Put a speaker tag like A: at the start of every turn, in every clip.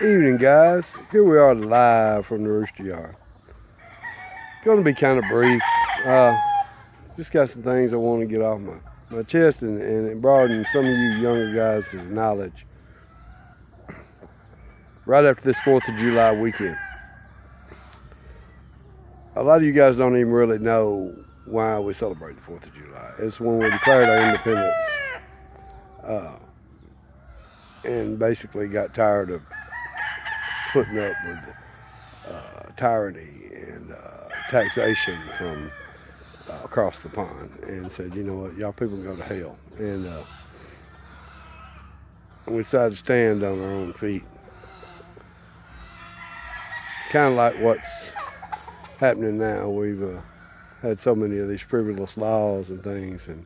A: Evening, guys. Here we are live from the Rooster Yard. Going to be kind of brief. Just got some things I want to get off my chest and broaden some of you younger guys' knowledge. Right after this 4th of July weekend. A lot of you guys don't even really know why we celebrate the 4th of July. It's when we declared our independence. And basically got tired of putting up with tyranny and taxation from across the pond, and said, you know what, y'all people can go to hell. And we decided to stand on our own feet. Kind of like what's happening now. We've had so many of these frivolous laws and things, and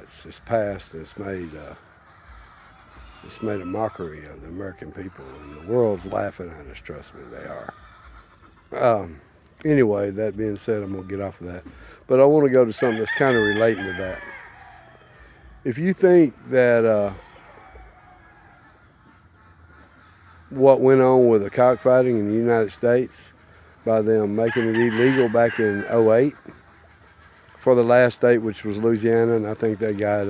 A: it's just passed, and it's made a mockery of the American people, and the world's laughing at us. Trust me, they are. Anyway, that being said, I'm going to get off of that. But I want to go to something that's kind of relating to that. If you think that what went on with the cockfighting in the United States by them making it illegal back in 2008 for the last state, which was Louisiana, and I think they got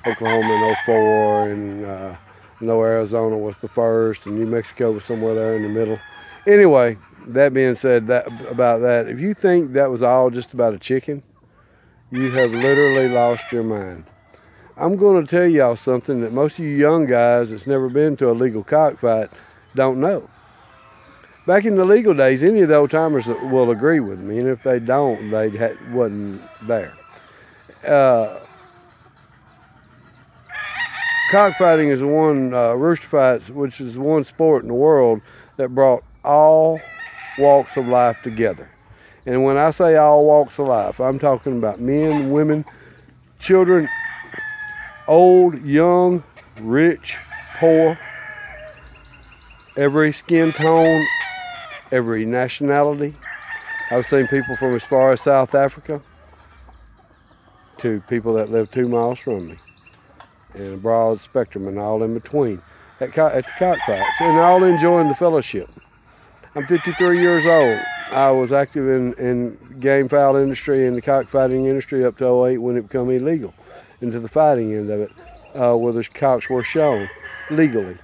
A: Oklahoma in 2004, and Arizona was the first, and New Mexico was somewhere there in the middle. Anyway, that being said, about that, if you think that was all just about a chicken, you have literally lost your mind. I'm going to tell y'all something that most of you young guys that's never been to a legal cockfight don't know. Back in the legal days, any of the old timers will agree with me, and if they don't, they wasn't there. Cockfighting is one, rooster fights, which is one sport in the world that brought all walks of life together. And when I say all walks of life, I'm talking about men, women, children, old, young, rich, poor, every skin tone, every nationality. I've seen people from as far as South Africa to people that live 2 miles from me. And a broad spectrum and all in between at the cockfights, and all enjoying the fellowship. I'm 53 years old. I was active in game fowl industry and the cockfighting industry up to 2008 when it became illegal, into the fighting end of it, where the cocks were shown legally.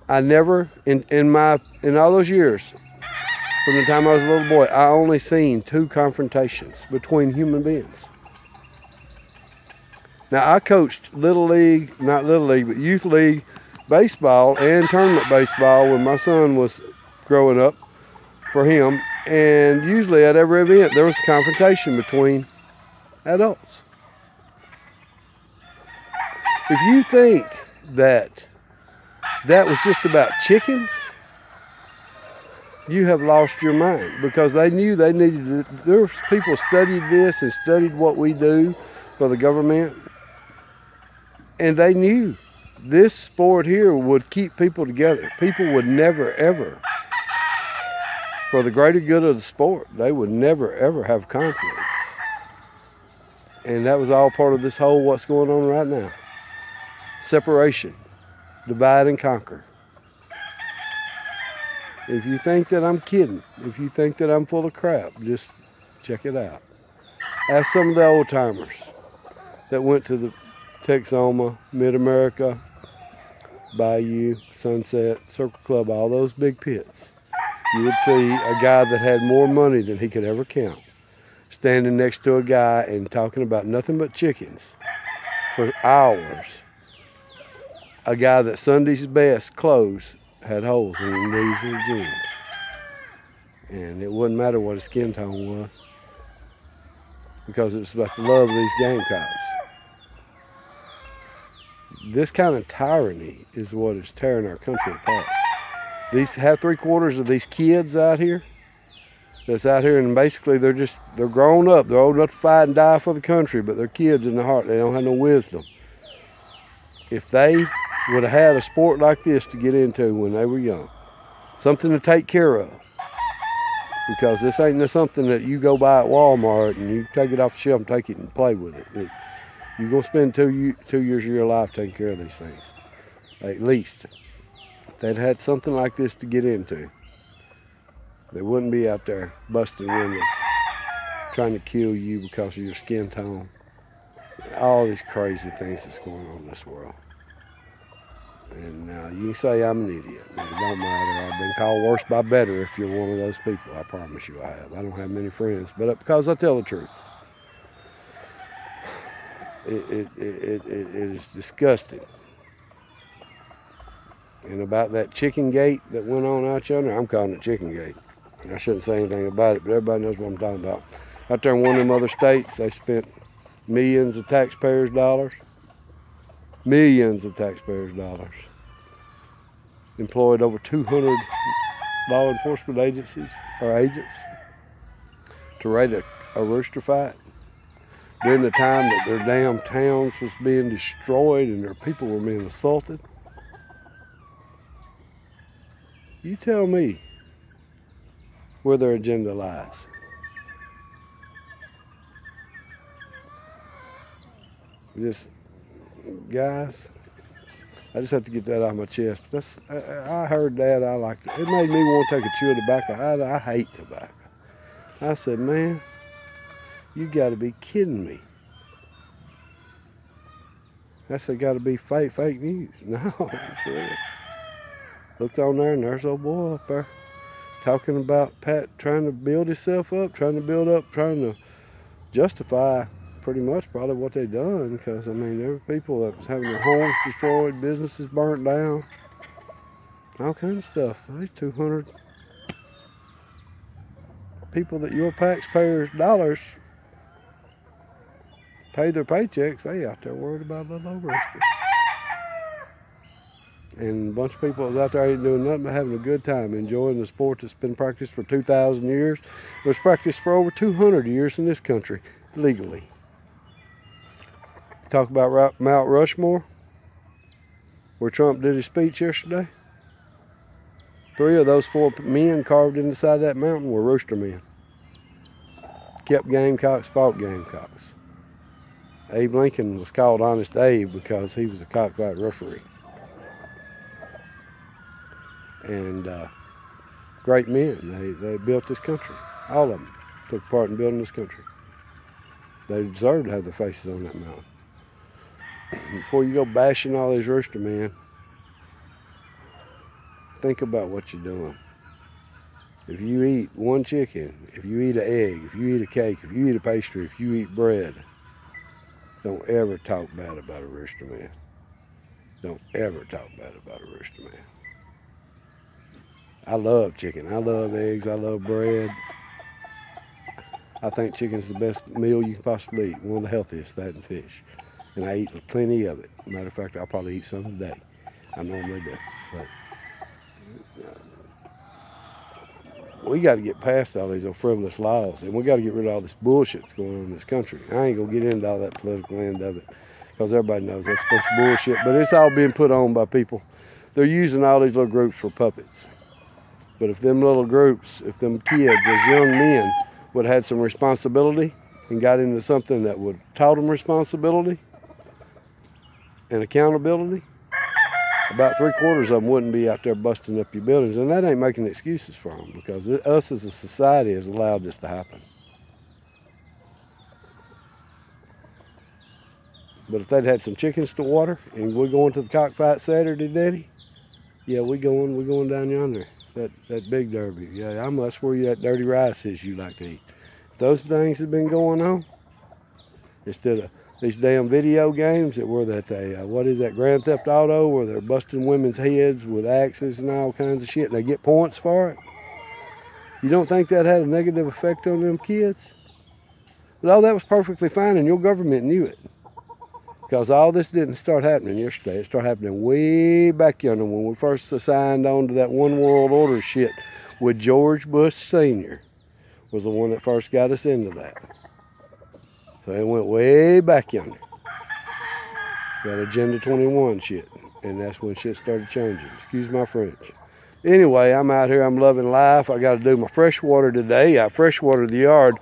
A: I never, in all those years, from the time I was a little boy, I only seen 2 confrontations between human beings. Now, I coached Little League, not Little League, but Youth League baseball and tournament baseball when my son was growing up for him. And usually at every event, there was a confrontation between adults. If you think that was just about chickens, you have lost your mind, because they knew they needed to. There were people studied this and studied what we do for the government. And they knew this sport here would keep people together. People would never, ever, for the greater good of the sport, they would never, ever have conflicts. And that was all part of this whole what's going on right now. Separation, divide and conquer. If you think that I'm kidding, if you think that I'm full of crap, just check it out. Ask some of the old timers that went to the Texoma, Mid-America, Bayou, Sunset, Circle Club, all those big pits. You would see a guy that had more money than he could ever count, standing next to a guy and talking about nothing but chickens for hours. A guy that Sunday's best clothes had holes in his knees and jeans. And it wouldn't matter what his skin tone was, because it was about the love of these gamecocks. This kind of tyranny is what is tearing our country apart. These have 3/4 of these kids out here that's out here, and basically they're grown up. They're old enough to fight and die for the country, but they're kids in the heart. They don't have no wisdom. If they would have had a sport like this to get into when they were young, something to take care of, because this ain't something that you go buy at Walmart and you take it off the shelf and take it and play with it. You're going to spend two years of your life taking care of these things, at least. if they'd had something like this to get into, they wouldn't be out there busting windows, trying to kill you because of your skin tone. All these crazy things that's going on in this world. And you can say I'm an idiot. It don't matter. I've been called worse by better if you're one of those people. I promise you I have. I don't have many friends, but because I tell the truth. It is disgusting. And about that chicken gate that went on out yonder, I'm calling it chicken gate. I shouldn't say anything about it, but everybody knows what I'm talking about. Out there in one of them other states, they spent millions of taxpayers' dollars. Millions of taxpayers' dollars. Employed over 200 law enforcement agencies or agents to raid a rooster fight during the time that their damn towns was being destroyed and their people were being assaulted. You tell me where their agenda lies. Just, guys, I just have to get that out of my chest. I heard that, I liked it. It made me want to take a chew of tobacco. I hate tobacco. I said, man, you got to be kidding me. I said, got to be fake news. No, it's real. Looked on there and there's old boy up there talking about Pat trying to build himself up, trying to justify pretty much probably what they done, because I mean there were people that was having their homes destroyed, businesses burnt down, all kinds of stuff. These 200 people that your taxpayers' dollars pay their paychecks, they out there worried about a little over-risk. And a bunch of people was out there ain't doing nothing but having a good time, enjoying the sport that's been practiced for 2,000 years. It was practiced for over 200 years in this country, legally. Talk about Mount Rushmore, where Trump did his speech yesterday. 3 of those 4 men carved in the side of that mountain were rooster men. Kept Gamecocks, fought Gamecocks. Abe Lincoln was called Honest Abe because he was a cockfight referee. And great men, they built this country. All of them took part in building this country. They deserve to have their faces on that mountain. Before you go bashing all these rooster men, think about what you're doing. If you eat one chicken, if you eat an egg, if you eat a cake, if you eat a pastry, if you eat bread, don't ever talk bad about a rooster man. Don't ever talk bad about a rooster man. I love chicken. I love eggs. I love bread. I think chicken's the best meal you can possibly eat. One of the healthiest, that and fish. And I eat plenty of it. Matter of fact, I'll probably eat some today. I normally do. But we got to get past all these frivolous laws, and we got to get rid of all this bullshit that's going on in this country. I ain't gonna get into all that political end of it, because everybody knows that's a bunch of bullshit. But it's all being put on by people. They're using all these little groups for puppets. But if them little groups, if them kids as young men would have had some responsibility and got into something that would taught them responsibility and accountability, about 3/4 of them wouldn't be out there busting up your buildings. And that ain't making excuses for them, because us as a society has allowed this to happen. But if they'd had some chickens to water, and we're going to the cockfight Saturday, Daddy, yeah, we're going down yonder. That big derby. Yeah, that's where that dirty rice is you like to eat. If those things have been going on, instead of these damn video games that were what is that, Grand Theft Auto, where they're busting women's heads with axes and all kinds of shit, and they get points for it. You don't think that had a negative effect on them kids? But all that was perfectly fine, and your government knew it. Because all this didn't start happening yesterday. It started happening way back yonder when we first signed on to that one world order shit with George Bush Sr. was the one that first got us into that. So it went way back yonder. Got Agenda 21 shit. And that's when shit started changing. Excuse my French. Anyway, I'm out here. I'm loving life. I got to do my fresh water today. I fresh watered the yard.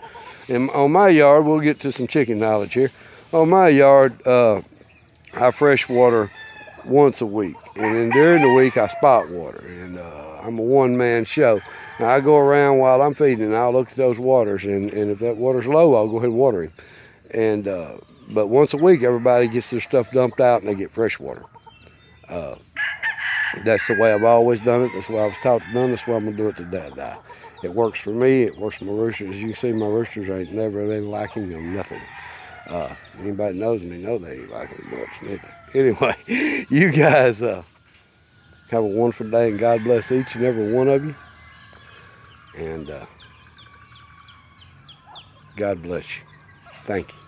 A: And on my yard, we'll get to some chicken knowledge here. On my yard, I fresh water once a week. and then during the week I spot water, and I'm a one-man show. Now, I go around while I'm feeding, and I'll look at those waters, and if that water's low, I'll go ahead and water him. And but once a week, everybody gets their stuff dumped out, and they get fresh water. That's the way I've always done it. That's the way I was taught to do it. That's why I'm gonna do it to day I die. It works for me. It works for my roosters. As you can see, my roosters ain't never been lacking them nothing. Anybody knows me know they ain't lacking much. Anyway, you guys have a wonderful day, and God bless each and every one of you. And God bless you. Thank you.